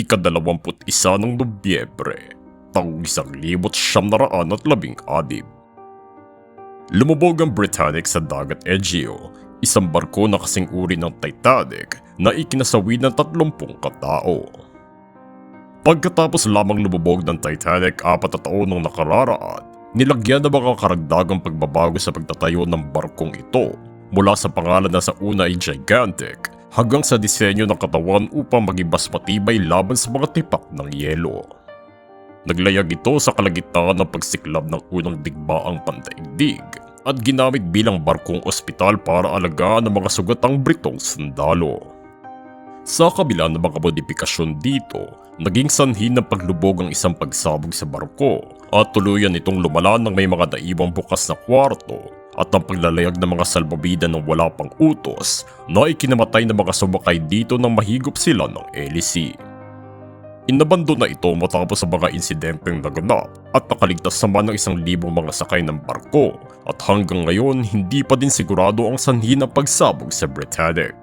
ika-21 ng Nobyembre, taong 1916. Lumubog ang Britannic sa dagat Egeo, isang barko na kasing uri ng Titanic na ikinasawi ng 30 katao. Pagkatapos lamang lumubog ng Titanic 4 na taon nang nakararaan, nilagyan ng mga karagdagang pagbabago sa pagtatayo ng barkong ito mula sa pangalan na sa una ay Gigantic hanggang sa disenyo ng katawan upang maging mas matibay laban sa mga tipak ng yelo. Naglayag ito sa kalagitnaan ng pagsiklab ng unang digmaang pandaigdig at ginamit bilang barkong ospital para alagaan ng mga sugatang Britong sundalo. Sa kabila ng mga modifikasyon dito, naging sanhi ng paglubog ang isang pagsabog sa barko at tuluyan itong lumala ng may mga naiwang bukas na kwarto at ang paglalayag ng mga salbabida ng wala pang utos na ikinamatay ng mga sumakay dito nang mahigop sila ng LC. Inabando na ito matapos ang mga insidenteng naganap at nakaligtas naman ng 1,000 mga sakay ng barko at hanggang ngayon hindi pa din sigurado ang sanhi ng pagsabog sa Britannic.